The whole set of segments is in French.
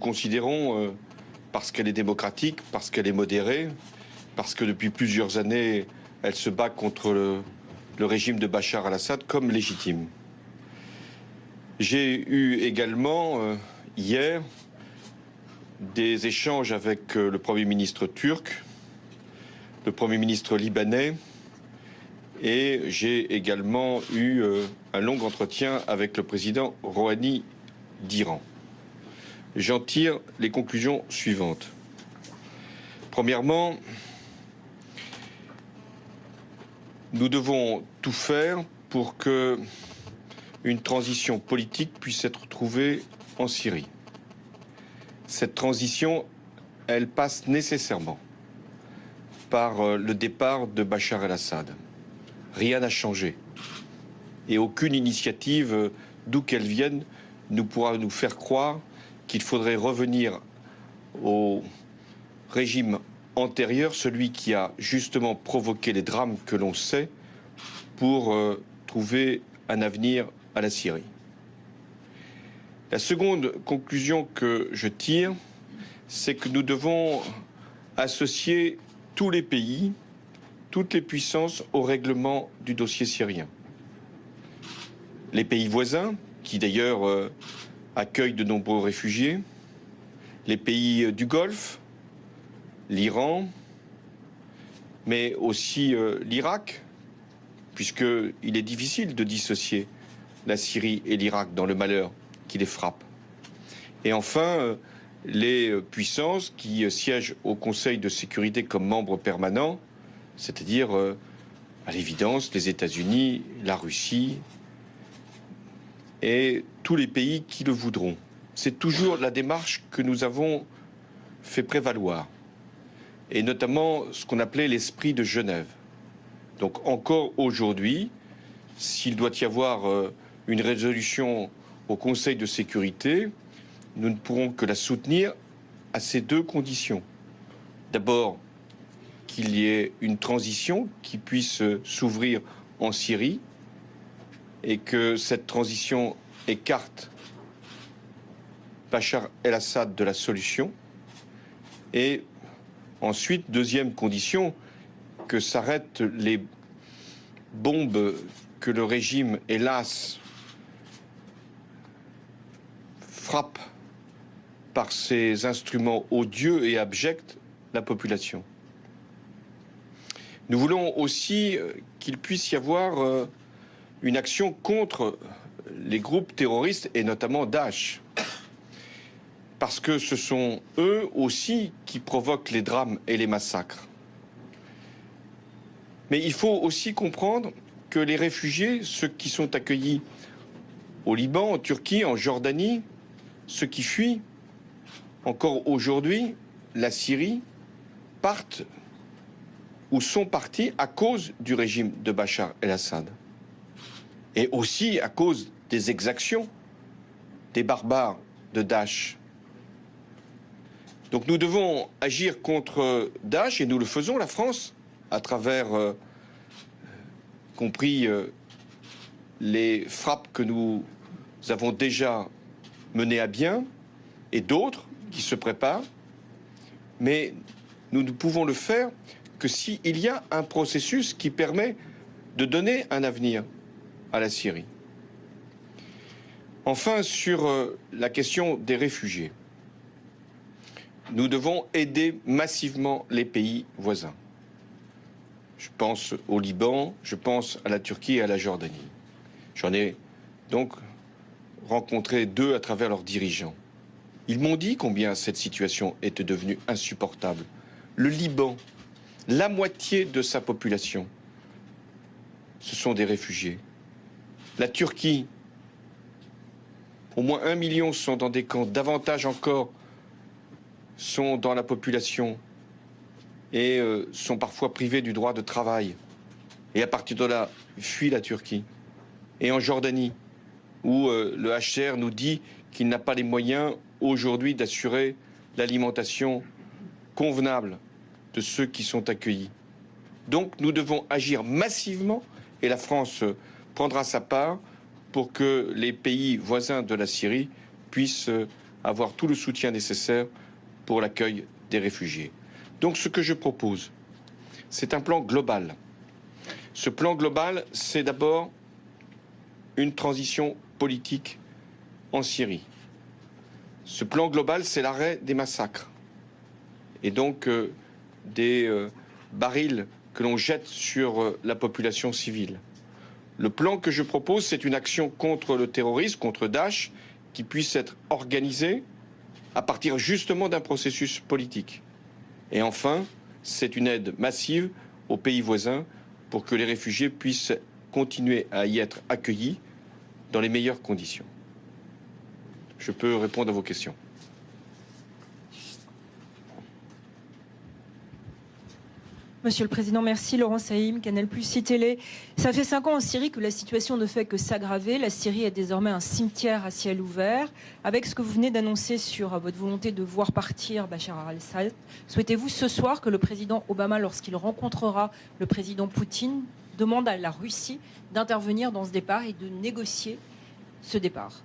considérons, parce qu'elle est démocratique, parce qu'elle est modérée, parce que depuis plusieurs années, elle se bat contre le régime de Bachar al-Assad comme légitime. J'ai eu également, hier, des échanges avec le Premier ministre turc, le Premier ministre libanais, et j'ai également eu un long entretien avec le président Rouhani d'Iran. J'en tire les conclusions suivantes. Premièrement, nous devons tout faire pour que une transition politique puisse être trouvée en Syrie. Cette transition, elle passe nécessairement par le départ de Bachar el-Assad. Rien n'a changé. Et aucune initiative, d'où qu'elle vienne, ne pourra nous faire croire qu'il faudrait revenir au régime antérieur, celui qui a justement provoqué les drames que l'on sait, pour trouver un avenir à la Syrie. La seconde conclusion que je tire, c'est que nous devons associer tous les pays, toutes les puissances au règlement du dossier syrien. Les pays voisins, qui d'ailleurs accueillent de nombreux réfugiés, les pays du Golfe, l'Iran, mais aussi l'Irak, puisqu'il est difficile de dissocier la Syrie et l'Irak dans le malheur qui les frappe. Et enfin, les puissances qui siègent au Conseil de sécurité comme membres permanents, c'est-à-dire, à l'évidence, les États-Unis, la Russie et tous les pays qui le voudront. C'est toujours la démarche que nous avons fait prévaloir, et notamment ce qu'on appelait l'esprit de Genève. Donc encore aujourd'hui, s'il doit y avoir une résolution au Conseil de sécurité, nous ne pourrons que la soutenir à ces deux conditions. D'abord, qu'il y ait une transition qui puisse s'ouvrir en Syrie et que cette transition écarte Bachar el-Assad de la solution. Et ensuite, deuxième condition, que s'arrêtent les bombes que le régime, hélas, frappe par ses instruments odieux et abjects la population. Nous voulons aussi qu'il puisse y avoir une action contre les groupes terroristes et notamment Daesh. Parce que ce sont eux aussi qui provoquent les drames et les massacres. Mais il faut aussi comprendre que les réfugiés, ceux qui sont accueillis au Liban, en Turquie, en Jordanie, ceux qui fuient, encore aujourd'hui, la Syrie, partent ou sont partis à cause du régime de Bachar el-Assad. Et aussi à cause des exactions des barbares de Daesh. Donc nous devons agir contre Daesh, et nous le faisons, la France, à travers, compris les frappes que nous avons déjà menées à bien, et d'autres qui se préparent. Mais nous ne pouvons le faire que s'il y a un processus qui permet de donner un avenir à la Syrie. Enfin, sur la question des réfugiés, nous devons aider massivement les pays voisins. Je pense au Liban, je pense à la Turquie et à la Jordanie. J'en ai donc rencontré deux à travers leurs dirigeants. Ils m'ont dit combien cette situation était devenue insupportable. Le Liban, la moitié de sa population, ce sont des réfugiés. La Turquie, au moins 1 million sont dans des camps, davantage encore sont dans la population et sont parfois privés du droit de travail. Et à partir de là, fuient la Turquie. Et en Jordanie, où le HCR nous dit qu'il n'a pas les moyens aujourd'hui d'assurer l'alimentation convenable de ceux qui sont accueillis. Donc nous devons agir massivement, et la France prendra sa part pour que les pays voisins de la Syrie puissent avoir tout le soutien nécessaire pour l'accueil des réfugiés. Donc ce que je propose, c'est un plan global. Ce plan global, c'est d'abord une transition politique en Syrie. Ce plan global, c'est l'arrêt des massacres et donc des barils que l'on jette sur la population civile. Le plan que je propose, c'est une action contre le terrorisme, contre Daesh, qui puisse être organisée à partir justement d'un processus politique. Et enfin, c'est une aide massive aux pays voisins pour que les réfugiés puissent continuer à y être accueillis dans les meilleures conditions. Je peux répondre à vos questions. Monsieur le Président, merci. Laurent Saïm, Canal+, Télé. Ça fait 5 ans en Syrie que la situation ne fait que s'aggraver. La Syrie est désormais un cimetière à ciel ouvert. Avec ce que vous venez d'annoncer sur votre volonté de voir partir Bachar al-Assad, souhaitez-vous ce soir que le président Obama, lorsqu'il rencontrera le président Poutine, demande à la Russie d'intervenir dans ce départ et de négocier ce départ?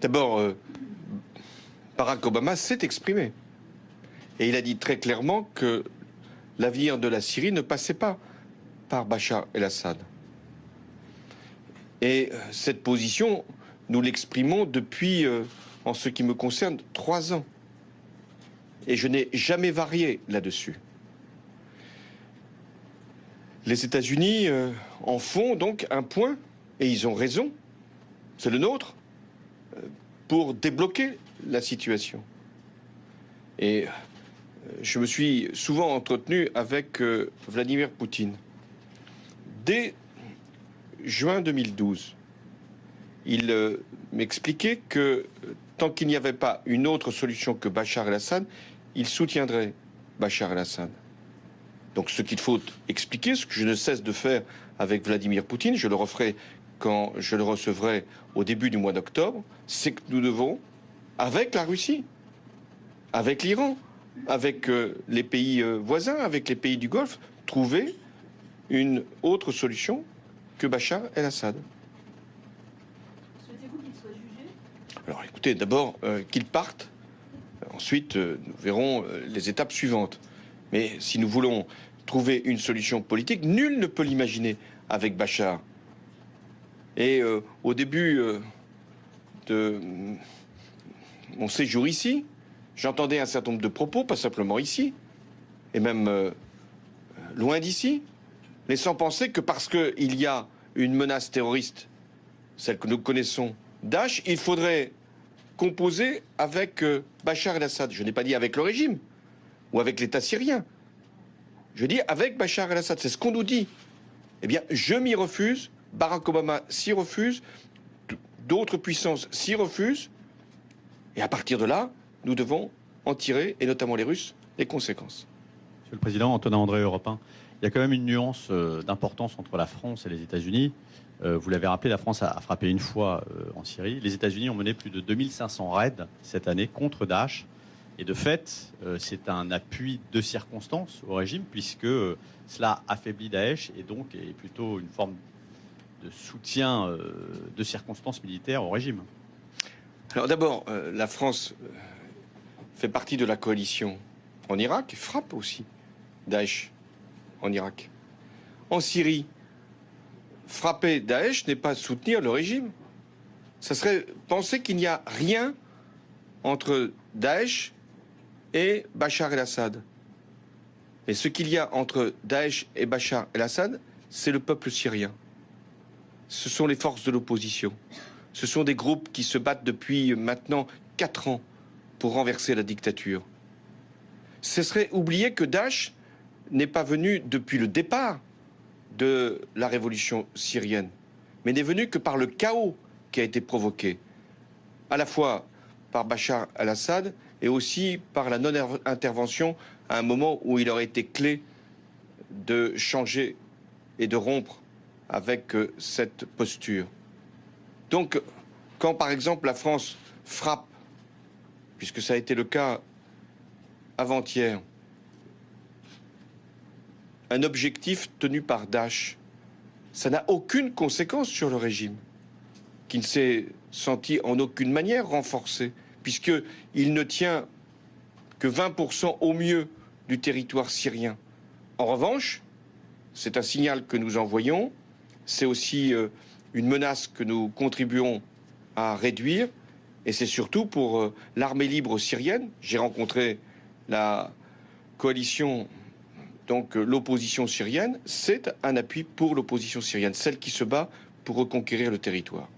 D'abord, Barack Obama s'est exprimé. Et il a dit très clairement que l'avenir de la Syrie ne passait pas par Bachar el-Assad. Et cette position, nous l'exprimons depuis, en ce qui me concerne, 3 ans. Et je n'ai jamais varié là-dessus. Les États-Unis en font donc un point, et ils ont raison, c'est le nôtre, pour débloquer la situation. Et je me suis souvent entretenu avec Vladimir Poutine. Dès juin 2012, il m'expliquait que tant qu'il n'y avait pas une autre solution que Bachar el-Assad, il soutiendrait Bachar el-Assad. Donc ce qu'il faut expliquer, ce que je ne cesse de faire avec Vladimir Poutine, je le referai quand je le recevrai au début du mois d'octobre, c'est que nous devons, avec la Russie, avec l'Iran, avec les pays voisins, avec les pays du Golfe, trouver une autre solution que Bachar el-Assad. Souhaitez-vous qu'il soit jugé? Alors écoutez, d'abord qu'il parte, ensuite nous verrons les étapes suivantes. Mais si nous voulons trouver une solution politique, nul ne peut l'imaginer avec Bachar. Et au début de mon séjour ici, j'entendais un certain nombre de propos, pas simplement ici, et même loin d'ici, laissant penser que parce qu'il y a une menace terroriste, celle que nous connaissons, Daesh, il faudrait composer avec Bachar el-Assad. Je n'ai pas dit avec le régime ou avec l'État syrien. Je dis avec Bachar el-Assad. C'est ce qu'on nous dit. Eh bien, je m'y refuse. Barack Obama s'y refuse. D'autres puissances s'y refusent. Et à partir de là, nous devons en tirer, et notamment les Russes, les conséquences. Monsieur le Président, Antonin André, Europe 1. Il y a quand même une nuance d'importance entre la France et les États-Unis. Vous l'avez rappelé, la France a frappé une fois en Syrie. Les États-Unis ont mené plus de 2500 raids cette année contre Daesh. Et de fait, c'est un appui de circonstance au régime, puisque cela affaiblit Daesh et donc est plutôt une forme de soutien de circonstances militaires au régime. Alors d'abord, la France fait partie de la coalition en Irak et frappe aussi Daesh en Irak. En Syrie, frapper Daesh n'est pas soutenir le régime. Ça serait penser qu'il n'y a rien entre Daesh et Bachar el-Assad. Et ce qu'il y a entre Daesh et Bachar el-Assad, c'est le peuple syrien. Ce sont les forces de l'opposition. Ce sont des groupes qui se battent depuis maintenant 4 ans pour renverser la dictature. Ce serait oublier que Daesh n'est pas venu depuis le départ de la révolution syrienne, mais n'est venu que par le chaos qui a été provoqué, à la fois par Bachar el-Assad et aussi par la non-intervention à un moment où il aurait été clé de changer et de rompre avec cette posture. Donc, quand par exemple la France frappe, puisque ça a été le cas avant-hier, un objectif tenu par Daesh, ça n'a aucune conséquence sur le régime, qui ne s'est senti en aucune manière renforcé, puisqu'il ne tient que 20% au mieux du territoire syrien. En revanche, c'est un signal que nous envoyons, c'est aussi une menace que nous contribuons à réduire, et c'est surtout pour l'armée libre syrienne. J'ai rencontré la coalition, donc l'opposition syrienne, c'est un appui pour l'opposition syrienne, celle qui se bat pour reconquérir le territoire.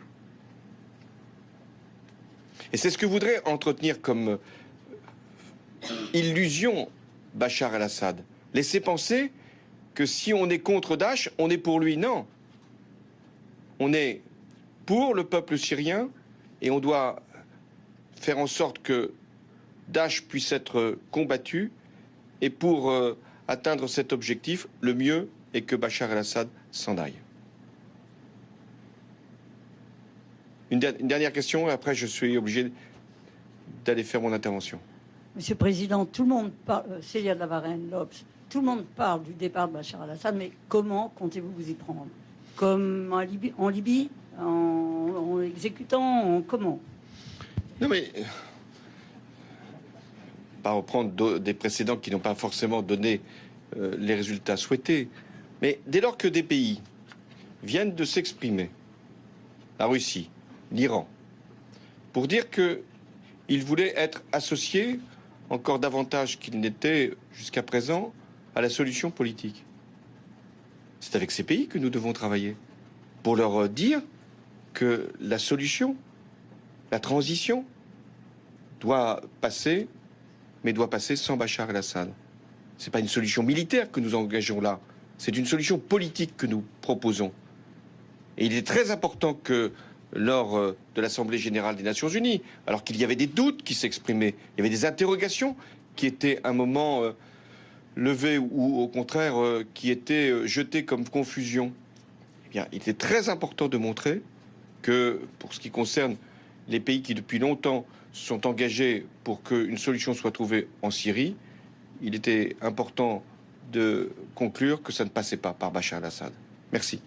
Et c'est ce que voudrait entretenir comme illusion Bachar el-Assad. Laisser penser que si on est contre Daesh, on est pour lui. Non. On est pour le peuple syrien et on doit faire en sorte que Daesh puisse être combattu. Et pour atteindre cet objectif, le mieux est que Bachar el-Assad s'en aille. Une dernière question, et après je suis obligé d'aller faire mon intervention. Monsieur le Président, tout le monde parle, Célia de la Varenne-Lopes, tout le monde parle du départ de Bachar el-Assad, mais comment comptez-vous vous y prendre? Comme en Libye, en exécutant, comment? Non mais, pas reprendre des précédents qui n'ont pas forcément donné les résultats souhaités, mais dès lors que des pays viennent de s'exprimer, la Russie, l'Iran, pour dire qu'ils voulaient être associés encore davantage qu'ils n'étaient jusqu'à présent à la solution politique. C'est avec ces pays que nous devons travailler pour leur dire que la solution, la transition, doit passer, mais doit passer sans Bachar el-Assad. Ce n'est pas une solution militaire que nous engageons là, c'est une solution politique que nous proposons. Et il est très important que lors de l'Assemblée générale des Nations Unies, alors qu'il y avait des doutes qui s'exprimaient, il y avait des interrogations qui étaient à un moment levées ou au contraire qui étaient jetées comme confusion. Eh bien, il était très important de montrer que pour ce qui concerne les pays qui depuis longtemps sont engagés pour qu'une solution soit trouvée en Syrie, il était important de conclure que ça ne passait pas par Bachar el-Assad. Merci.